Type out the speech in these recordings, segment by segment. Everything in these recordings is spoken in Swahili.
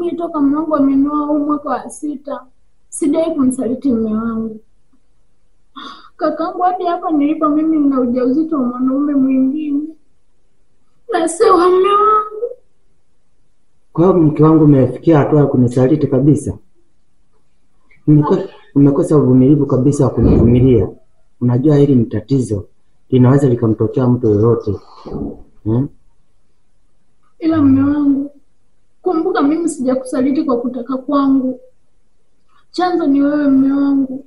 Mimi toka mume wangu amenioa huu mwaka wa 6 sijawahi kumsaliti mume wangu. Kakaangu hadi hapa nilipo mimi nina ujauzito wa mwanaume mwingine. Na sio mume wangu. Kwa hiyo mke wangu umefikia hatua ya kunisaliti kabisa. Nimekosa uvumilivu kabisa wa kunivumilia. Unajua hili ni tatizo. Linaweza likamtokea mtu yoyote. Ila mume wangu, kumbuka mimi sijakusaliti kwa kutaka kwangu. Chanzo ni wewe mume wangu.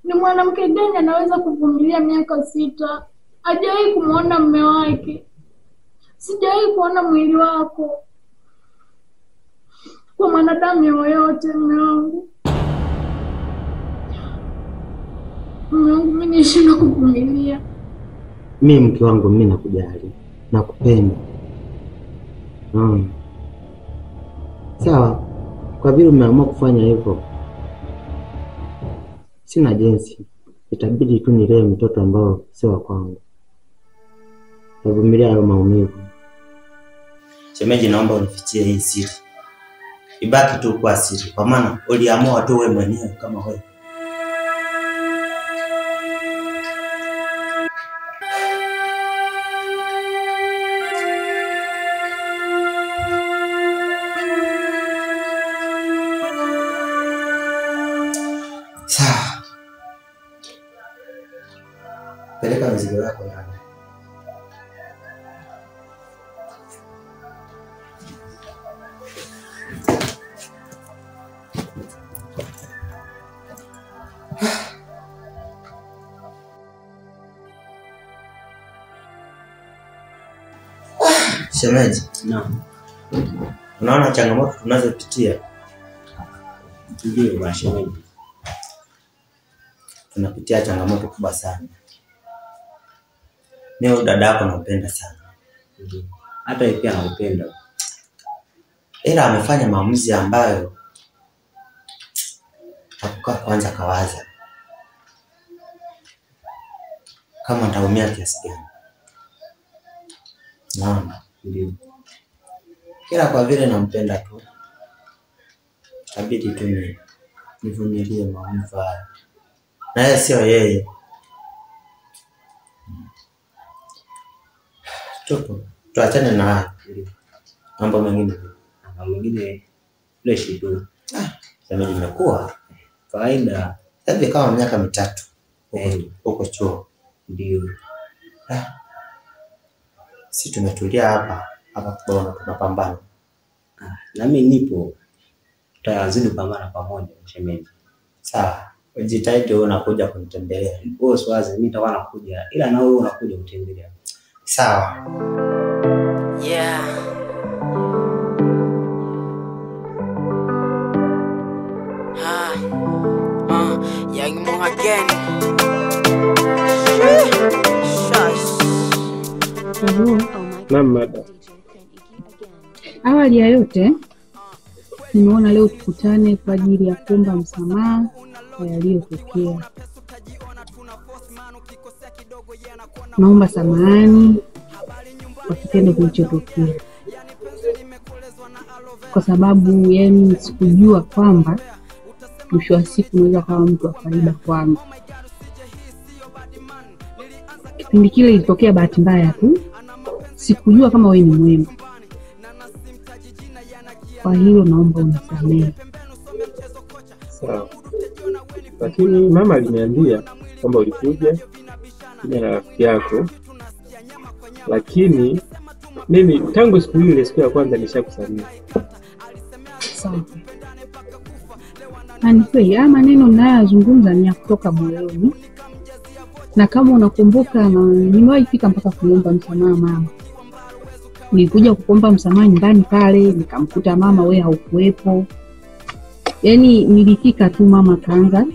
Ni mwanamke gani anaweza kuvumilia miaka 6? Hajawahi kumuona mume wake. Sijawahi kuona mwili wako. Kwa mwanadamu yoyote mume wangu. Mume wangu mimi nishindwa kuvumilia. Mimi mke wangu mimi nakujali. Nakupenda. Sawa. Kwa vile umeamua kufanya hivyo, sina jinsi. Itabidi tu nilee mtoto ambao sio wa kwangu. Navumilia hayo maumivu. Shemeji, naomba unifichie hii siri. Ibaki tu kwa siri, kwa maana uliamua tu wewe mwenyewe kama wewe. Sawa. Peleka mizigo yako ndani. Shemeji, Naam. unaona changamoto tunazopitia? Ndio bwana shemeji. Tunapitia changamoto kubwa sana. Mimi dada yako nampenda sana. Ndio. Hata yeye pia anakupenda. Ila amefanya maamuzi ambayo hakukaa kwanza kawaza kama nitaumia kiasi gani. Naona Ndio. Ila kwa vile nampenda tu, itabidi tu nivumilie maumivu haya. Na yeye sio yeye. Tuachane na haya. Mambo mengine. Mambo mengine fresh tu. Shemeji, nimekuwa Kawaida. hivi kama miaka 3 huko chuo. Ndio. Si tumetulia hapa kwa tunapambana. Na mimi nipo. Tutazidi kupambana pamoja shemeji. Sawa. Ujitahidi wewe unakuja kunitembelea. Wewe siwaze mimi nitakuwa nakuja. Ila na wewe unakuja kutembelea. Sawa. Yeah. Young Mo again. Mama, awali ya yote nimeona leo tukutane kwa ajili ya kuomba msamaha kwa yaliyotokea. Naomba samahani kwa kitendo kilichotokea, kwa sababu yani sikujua kwamba mwisho wa siku naweza kuwa mtu wa faida kwangu. Kipindi kile ilitokea bahati mbaya tu, sikujua kama wewe ni mwema. Kwa hiyo naomba unisamehe. Sawa. Lakini mama aliniambia kwamba ulikuja na rafiki yako. Lakini mimi tangu siku ile, siku ya kwanza nishakusamehe. Sawa. Na kweli maneno ninayozungumza ni ya kutoka moyoni. Na kama unakumbuka, nimewahi fika mpaka kuomba msamaha mama. Nilikuja kuomba msamaha nyumbani pale, nikamkuta mama wewe haukuepo. Yaani nilifika tu mama kaanza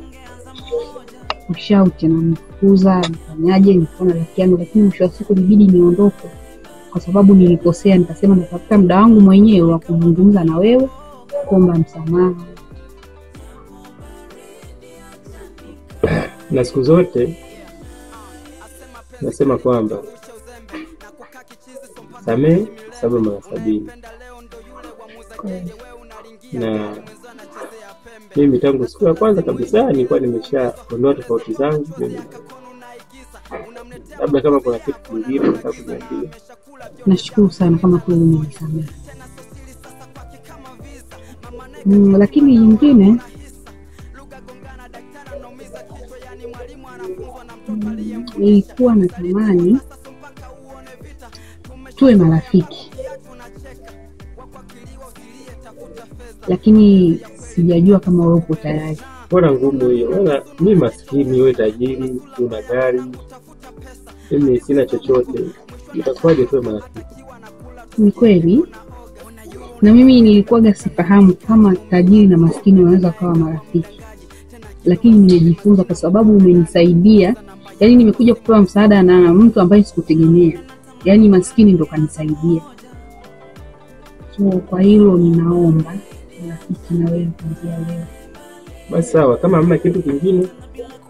kushout na mkuza, nifanyaje, nikaona rafiki yangu, lakini mwisho wa siku ilibidi niondoke kwa sababu nilikosea. Nikasema natafuta muda wangu mwenyewe wa kuzungumza na wewe, kuomba msamaha. Na siku zote nasema kwamba samehe 7 mara 70. Na mimi tangu siku ya kwanza kabisa nilikuwa nimeshaondoa tofauti zangu. Labda kama kuna kitu kingine nataka kuniambia. Nashukuru sana kama kweli umenisamehe. Lakini nyingine nilikuwa natamani tuwe marafiki, lakini sijajua kama wewe upo tayari. Mbona ngumu hiyo? Wala mimi maskini, wewe tajiri, una gari, mimi sina chochote. Itakuwaje tuwe marafiki? Ni kweli, na mimi nilikuwa sifahamu kama tajiri na maskini wanaweza kuwa marafiki, lakini nimejifunza kwa sababu umenisaidia. Yaani nimekuja kupewa msaada na mtu ambaye sikutegemea. Yaani maskini ndo kanisaidia. So kwa hilo ninaomba rafiki na wewe kuanzia leo. Basi sawa, kama hamna kitu kingine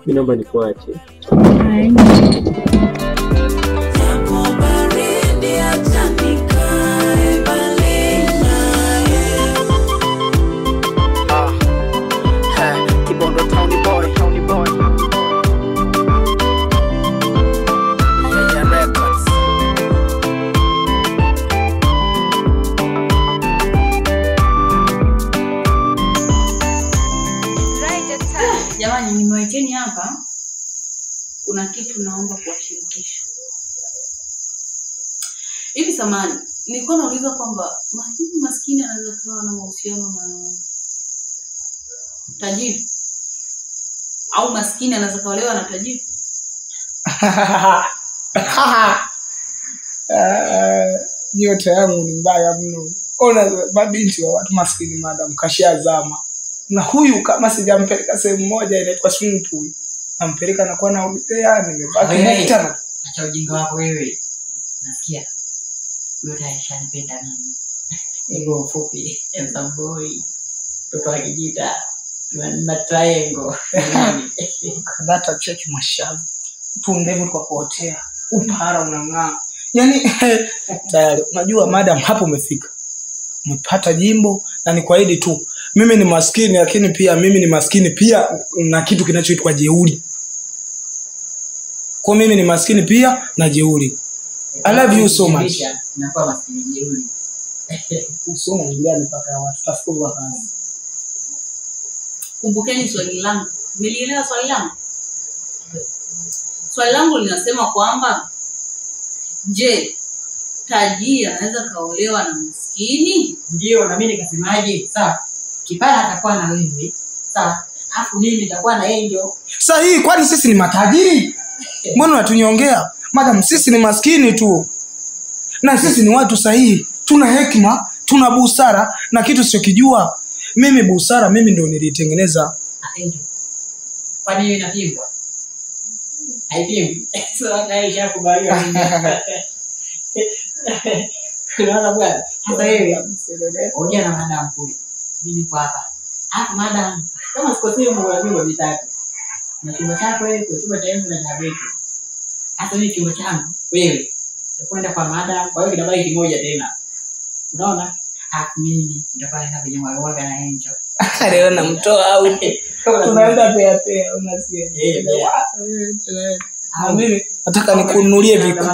mimi naomba nikuache. Jamani, nimewekeni hapa kuna kitu naomba kuwashirikisha. Hivi samani, nilikuwa nauliza kwamba hivi maskini anaweza kuwa na mahusiano na tajiri? Au maskini anaweza kuolewa na tajiri? Nyota yangu ni mbaya mno. Ona mabinti wa watu maskini madam kashazama. Na huyu kama sijampeleka sehemu moja inaitwa swimming pool, nampeleka na kuwa naogelea, nimebaki mtana. Acha ujinga wako wewe. Nasikia. Yote aishanipenda mimi. Ego mfupi, handsome boy. Mtoto akijita, na triangle. Kadata cheki mashavu. Tu ndevu kwa kuotea. Upara unang'aa. Yaani tayari unajua madam hapo umefika. Umepata jimbo na ni kwaidi tu. Mimi ni maskini lakini pia mimi ni maskini pia na kitu kinachoitwa jeuri. Kwa mimi ni maskini pia na jeuri. I love you so much. Nakuwa maskini jeuri. Usoma ndio mpaka watu tafukua kazi. Kumbukeni swali langu. Mmelielewa swali langu? Swali langu linasema kwamba je, tajiri anaweza kaolewa na maskini? Ndio, na mimi nikasemaje? Sawa. Kipara atakuwa na wewe. Sawa. Alafu mimi nitakuwa na yeye ndio. Sahihi, kwani sisi ni matajiri? Mbona unatunyongea? Madam sisi ni maskini tu. Na sisi ni watu sahihi. Tuna hekima, tuna busara na kitu sichokijua. Mimi busara mimi ndio nilitengeneza. Ndio. Kwa nini napigwa? Haipigwi. Sasa naisha kubaliwa mimi. Unaona bwana? Sasa wewe ongea na madam kule. Mimi kwa hapa. Hapo madam, kama sikosei mwanangu vitatu. Na chumba chako wewe, chumba cha yeye na cha wewe. Hata mimi chumba changu wewe. Utakwenda kwa madam, kwa hiyo kinabaki kimoja tena. Unaona? Hapo mimi nitafanya na kwenye mwaga na Angel. Leo namtoa au tunaenda pea unasikia. Mimi nataka nikununulie vipi?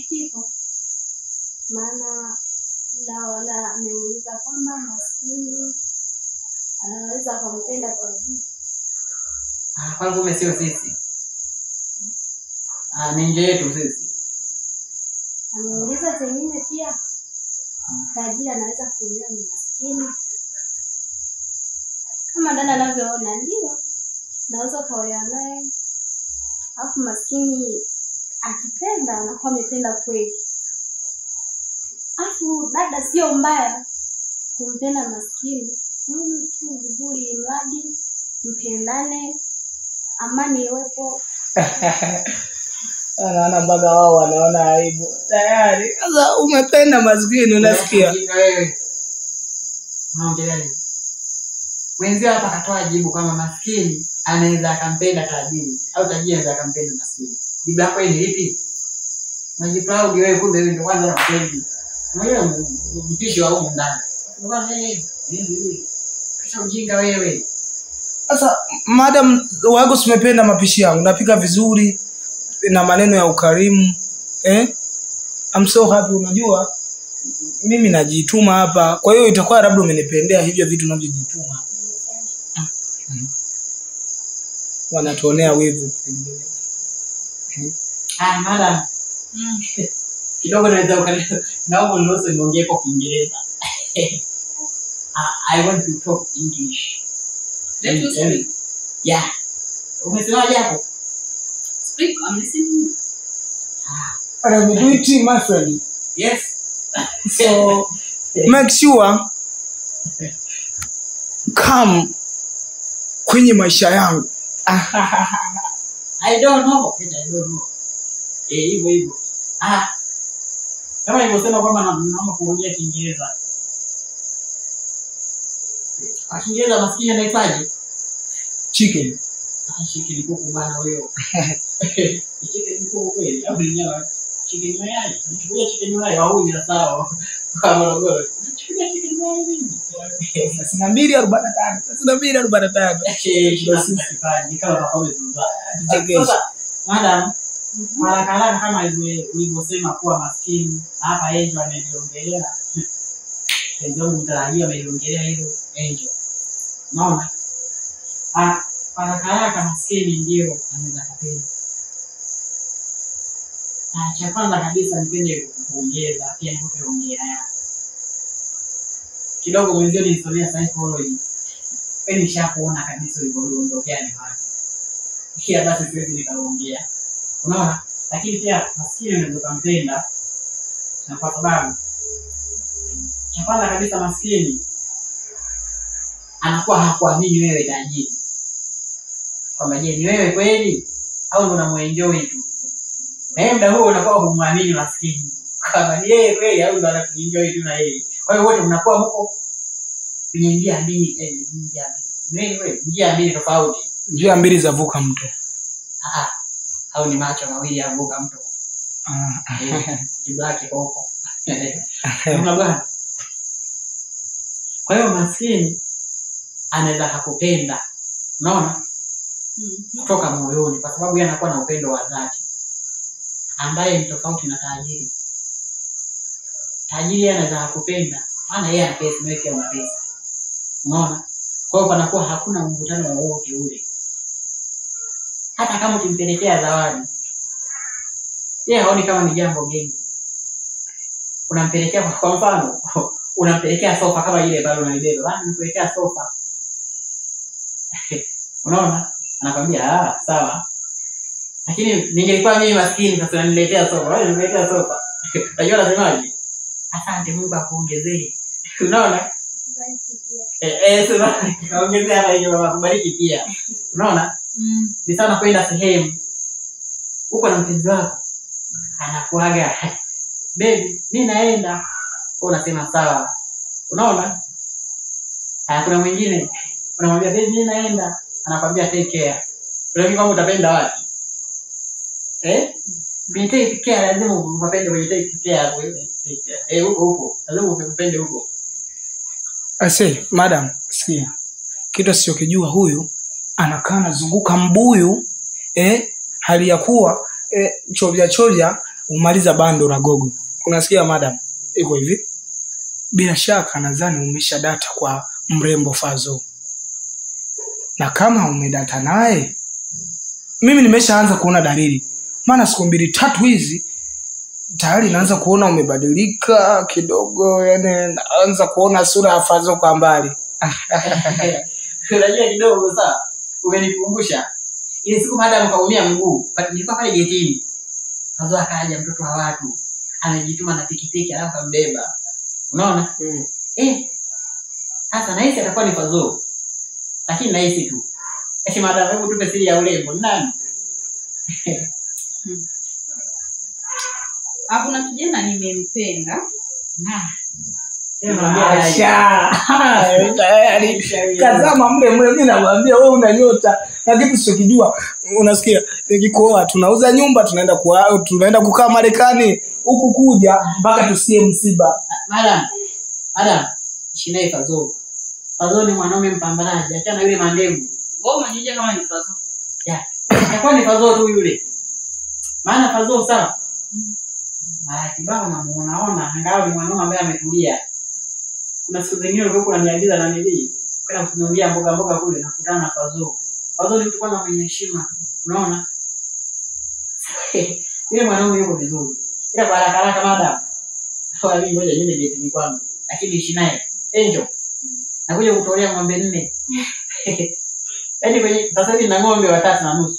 Hivyo. Maana la ameuliza kwamba maskini anaweza kumpenda tajiri. Kwangu mimi sio sisi. Ni nje yetu sisi. Ameuliza tengine pia tajiri anaweza kuolewa na maskini. Kama dada anavyoona ndio naweza kuolewa naye. Alafu maskini akipenda anakuwa amependa kweli. Alafu dada sio mbaya kumpenda maskini. Ni tu vizuri mradi mpendane, amani iwepo. Anaona baga wao wanaona aibu. Tayari. Sasa umependa maskini unasikia? Wewe. Unaongelea nini? Mwenzio hapa katoa jibu kama maskini anaweza akampenda tajiri au tajiri anaweza akampenda maskini. Jibu lako ni lipi? Unajiproud wewe kumbe wewe ndio kwanza unapendi. Wewe mpishi wa huko ndani. Bwana kisha ujinga wewe. Sasa madam wako simependa mapishi yangu. Napika vizuri na maneno ya ukarimu. I'm so happy, unajua mimi najituma hapa. Kwa hiyo itakuwa labda umenipendea hivyo vitu ninavyojituma. Wanatuonea wivu. Madam. Kidogo naweza naomba niruhusu niongee kwa Kiingereza. I want to talk English. Let you speak. Yeah. Umesemaje hapo? Speak, I'm listening. Let me do it, my friend. Yes. So make sure come kwenye maisha yangu. I don't know. Hivyo. Kama nilivyosema kwamba naomba kuongea Kiingereza. Kiingereza maskini anaitwaje? Chicken. Chicken kuku bana wewe. Chicken kuku kweli au ni nyama? Chicken mayai. Nichukue chicken mayai au ni sawa. Kwa Morogoro. Nichukue chicken mayai nini? 62.45. 62.45. Nikawa nakwambia sasa. Madam, mara kama ulivyosema kuwa maskini hapa Angel ameliongelea. Ndio mtarajia ameliongelea hilo Angel. Unaona? Haraka maskini ndio anaweza kupenda. Cha kwanza kabisa nipende kuongeza pia nikupe hongera. Kidogo mwenzio nilisomea psychology. Wewe nishakuona kabisa ulivyoondokea ni wapi. Kia basi siwezi nikaongea. Unaona? Lakini pia maskini unaweza kumpenda. Na kwa sababu cha kwanza kabisa maskini anakuwa hakuamini wewe tajiri. Kwamba je, ni wewe kweli au ndo unamuenjoy tu? Na muda huo unakuwa humwamini maskini. Kama ni yeye kweli au ndo anakuenjoy tu na yeye. Kwa hiyo wote mnakuwa mko kwenye njia mbili, njia mbili tofauti. Njia mbili za vuka mto. Au ni macho mawili ya vuka mto. Kibaki huko. Unaona bwana? Kwa hiyo maskini anaweza hakupenda. Unaona? Kutoka moyoni kwa sababu yeye anakuwa na upendo wa dhati. Ambaye ni tofauti na tajiri. Tajiri anaweza hakupenda, maana yeye ana pesa, wewe pia una pesa. Unaona? Kwa hiyo panakuwa hakuna mvutano wowote ule. Hata kama ukimpelekea zawadi, yeye haoni kama ni jambo geni. Unampelekea kwa mfano, unampelekea sofa kama ile pale unalibeba, basi unampelekea sofa. Unaona? Anakwambia sawa. Lakini ningelikuwa mimi maskini sasa niletea sofa, wewe uniletea sofa. Unajua nasemaje? Asante Mungu akuongezee. Unaona? Sasa kaongezea hapa hiyo baba kubariki pia. Unaona? Ni sana kwenda sehemu. Uko na mpenzi wako. Anakuaga, "Baby, mimi naenda." Unasema sawa. Unaona? Kuna mwingine unamwambia, "Baby, mimi naenda." Anakwambia take care. Unafikiri kama utapenda wapi? Take care lazima upende wewe take care. Huko. Lazima upende huko. Ase, madam, sikia. Kitu sisiokijua huyu anakaa nazunguka mbuyu hali ya kuwa chovya umaliza bando la gogo. Unasikia madam? Iko hivi. Bila shaka nadhani umesha data kwa mrembo Fazo. Na kama umedata naye, mimi nimeshaanza kuona dalili. Maana siku 2-3 hizi tayari naanza kuona umebadilika kidogo, yani naanza kuona sura ya Fazo kwa mbali. Unajua kidogo sasa umenikumbusha. Ile siku madam kaumia mguu, nilikuwa pale getini. Fazo akaja mtoto wa watu, amejituma na pikipiki alafu kambeba. Unaona? Sasa nahisi atakuwa ni Fazo. Lakini nahisi tu. Madam, hebu tupe siri ya urembo. Nani? Hakuna kijana nimempenda. Tayari kazama mle mimi namwambia wewe una nyota na kitu sichokijua. Unasikia? Nikikuoa tunauza nyumba tunaenda kukaa Marekani huku kuja mpaka tusie msiba. Madam, shinae Fazo. Fazo ni mwanaume mpambanaji, achana yule mandevu. Wewe unajua kama ni Fazo? Ya. Kwa ni Fazo tu yule. Maana Fazo sawa. Mara kibao namuona angalau ni mwanaume ambaye ametulia. Kuna siku zingine ulikuwa unaniagiza na nili. Kana kununulia mboga kule na kutana na Fazo. Fazo ni mtu kwanza mwenye heshima. Unaona? Yule mwanaume yuko vizuri. Ila kwa haraka madam. Kwa mimi ngoja niende getini kwangu. Lakini ishi naye. Angel. Nakuja kutolea ng'ombe 4. Yaani kwenye sasa hivi na ng'ombe 3.5.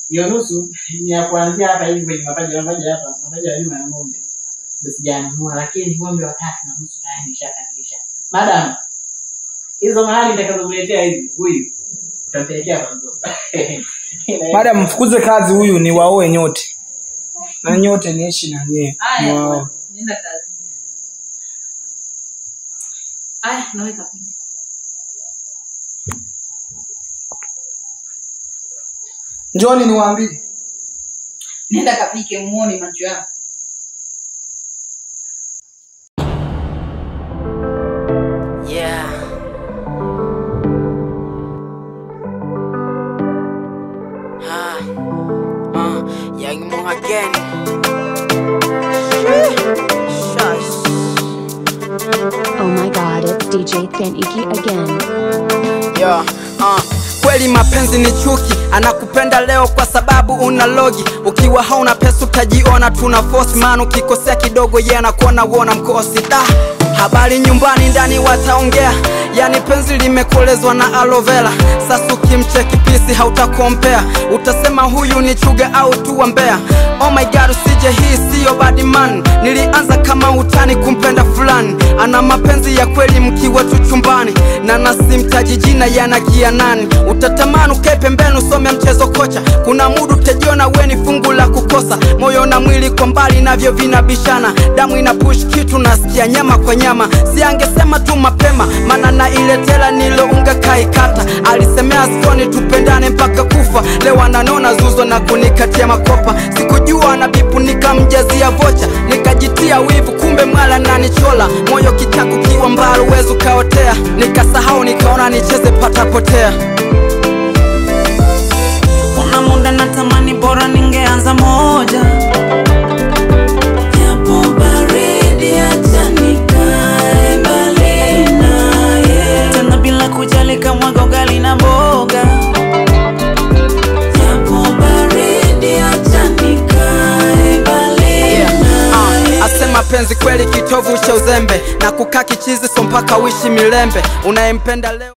Hiyo nusu ni ya kuanzia hapa hivi kwenye mapaja hapa, mapaja ya nyuma ya ng'ombe. Ndio sijanunua, lakini ng'ombe 3.5 tayari nishakamilisha. Madam, hizo mahali nitakazokuletea hizi huyu utampelekea Fazo. Madam, mfukuze kazi huyu ni waoe nyote. Na nyote niishi na nyie. Wow. Nenda kazi. Naweka pili. Njoni niwaambie. Nenda kapike muone macho yako. Yeah. Young Mo again. Oh my god, it's DJ Thaniki again. Yeah, kweli mapenzi ni chuki, anakupenda leo kwa sababu una logi. Ukiwa hauna pesa utajiona tuna force, man ukikosea kidogo yeye anakuona uona mkosi. Habari nyumbani ndani wataongea, yani penzi limekolezwa na aloe vera. Sasa ukimcheki pisi hautakompea, utasema huyu ni chuga au tu mbea. Oh my god, usije hii sio bad man. Nilianza kama utani kumpenda fulani, ana mapenzi ya kweli mkiwa tu chumbani, na nasimtaji jina yanakia nani. Utatamani ukae pembeni usome mchezo kocha, kuna mudu utajiona wewe ni fungu la kukosa. Moyo na mwili kwa mbali navyo vinabishana, damu ina push kitu nasikia nyama kwa nyama. Si angesema tu mapema, maana na ile tela nilounga kaikata. Alisemea skoni tupendane mpaka kufa, leo ananona zuzo na kunikatia makopa. Sikujua na bipu nikamjazia vocha, nikajitia wivu kumbe mwala na nichola. Moyo kitako kiwa mbali uwezo kaotea, nikasahau nikaona nicheze pata potea. Kuna muda natamani bora ningeanza moja. Yapo baridi acha nikae mbali naye, tena bila kujali kama ugali na mboga. Yapo baridi acha nikae mbali naye. Asema penzi kweli kitovu cha uzembe, na kukaa kichizi so mpaka wishi milembe. Unayempenda leo